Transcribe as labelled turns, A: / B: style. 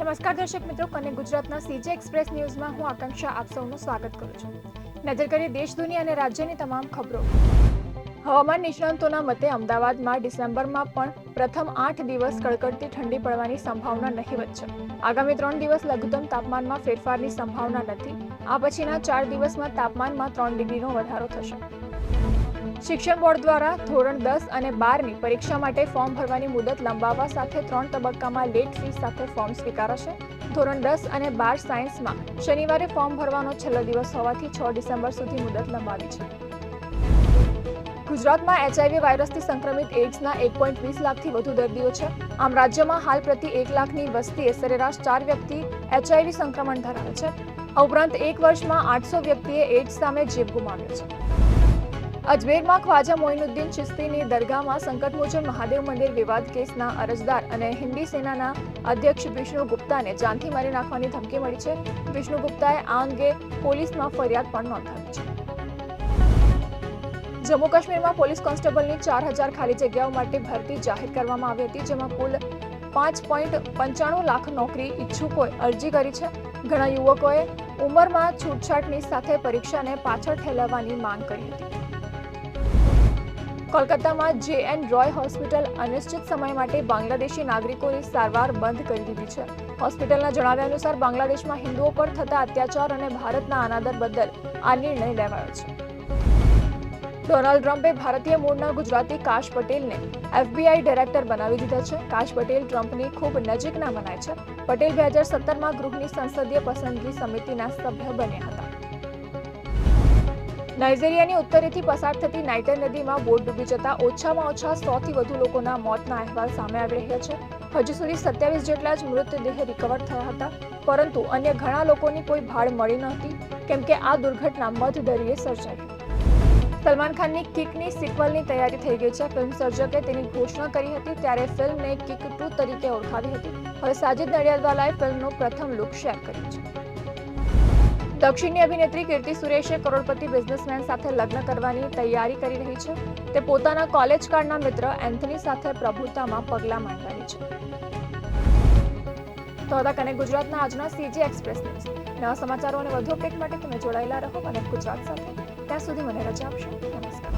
A: નમસ્કાર દર્શક મિત્રો, કનેક્ટ ગુજરાતના સીજે એક્સપ્રેસ ન્યૂઝમાં હું આકાંક્ષા આપ સૌનું સ્વાગત કરું છું. નજર કરીએ દેશ, દુનિયા અને રાજ્યની તમામ ખબરો. હવામાન નિષ્ણાંતોના મતે અમદાવાદમાં ડિસેમ્બરમાં પણ પ્રથમ 8 દિવસ કડકડતી ઠંડી પડવાની સંભાવના નહીવત છે. આગામી 3 દિવસ લઘુત્તમ તાપમાનમાં ફેરફારની સંભાવના નથી. આ પછીના 4 દિવસમાં તાપમાનમાં 3 ડિગ્રીનો વધારો થશે. શિક્ષણ બોર્ડ દ્વારા ધોરણ 10 અને 12ની પરીક્ષા માટે ફોર્મ ભરવાની મુદત લંબાવવા સાથે 3 તબક્કામાં લેટ ફી સાથે ફોર્મ સ્વીકારાશે. ધોરણ 10 અને 12 સાયન્સમાં શનિવારે ફોર્મ ભરવાનો છેલ્લો દિવસ હોવાથી 6 ડિસેમ્બર સુધી મુદત લંબાવી છે. ગુજરાતમાં એચઆઈવી વાયરસથી સંક્રમિત એઇડ્સના 1.20 લાખથી વધુ દર્દીઓ છે. આમ રાજ્યમાં હાલ પ્રતિ 1 લાખની વસ્તીએ સરેરાશ 4 વ્યક્તિ એચઆઈવી સંક્રમણ ધરાવે છે. આ ઉપરાંત 1 વર્ષમાં 800 વ્યક્તિએ એઇડ્સ સામે જીવ ગુમાવ્યો છે. અજમેરમાં ખ્વાજા મોઇનુદ્દીન ચિશ્તીની દરગાહમાં સંકટમોચન મહાદેવ મંદિર વિવાદ કેસના અરજદાર અને હિન્દી સેનાના અધ્યક્ષ વિષ્ણુ ગુપ્તાને જાનથી મારી નાખવાની ધમકી મળી છે. વિષ્ણુ ગુપ્તાએ આ અંગે પોલીસમાં ફરિયાદ પણ નોંધાવી છે. જમ્મુ કાશ્મીરમાં પોલીસ કોન્સ્ટેબલની 4000 ખાલી જગ્યાઓ માટે ભરતી જાહેર કરવામાં આવી હતી, જેમાં કુલ 5.95 લાખ નોકરી ઈચ્છુકોએ અરજી કરી છે. ઘણા યુવકોએ ઉંમરમાં છૂટછાટની સાથે પરીક્ષાને પાછળ ઠેલવવાની માંગ કરી હતી. કોલકાતામાં જે.એન. રોય હોસ્પિટલ અનિશ્ચિત સમય માટે બાંગ્લાદેશી નાગરિકોની સારવાર બંધ કરી દીધી છે. હોસ્પિટલના જણાવ્યા અનુસાર બાંગ્લાદેશમાં હિન્દુઓ પર થતા અત્યાચાર અને ભારતના અનાદર બદલ આ નિર્ણય લેવાયો છે. ડોનાલ્ડ ટ્રમ્પે ભારતીય મૂળના ગુજરાતી કાશ પટેલને FBI ડાયરેક્ટર બનાવી દીધા છે. કાશ પટેલ ટ્રમ્પની ખૂબ નજીકના મનાય છે. પટેલ 2017માં ગૃહની સંસદીય પસંદગી સમિતિના સભ્ય બન્યા હતા. નાઇજીરિયાની ઉત્તરેથી પસાર થતી નાઇટર નદીમાં બોટ ડૂબી જતા ઓછામાં ઓછા 100થી વધુ લોકોના મોતના અહેવાલ સામે આવી રહ્યા છે. હજુ સુધી 27 જેટલા જ મૃતદેહ રિકવર થયા હતા, પરંતુ અન્ય ઘણા લોકોની કોઈ ભાળ મળી નહોતી, કેમ કે આ દુર્ઘટના મધદરિયે સર્જાઈ. સલમાન ખાનની કિકની સિક્વલની તૈયારી થઈ ગઈ છે. ફિલ્મ સર્જકે તેની ઘોષણા કરી હતી, ત્યારે ફિલ્મને કિક 2 તરીકે ઓળખાવી હતી. હવે સાજિદ નડિયાદવાલાએ ફિલ્મનું પ્રથમ લુક શેર કર્યું છે. દક્ષિણની અભિનેત્રી કીર્તિ સુરેશે કરોડપતિ બિઝનેસમેન સાથે લગ્ન કરવાની તૈયારી કરી રહી છે. તે પોતાના કોલેજ કાળના મિત્ર એન્થની સાથે પ્રભુતામાં પગલાં માંડવાની છે. તો હતા કનેક્ટ ગુજરાતના આજના સીજે એક્સપ્રેસ ન્યૂઝ. નવા સમાચારો અને વધુ અપડેટ માટે તમે જોડાયેલા રહો કનેક્ટ ગુજરાત સાથે. ત્યાં સુધી મને રજા આપશો. નમસ્કાર.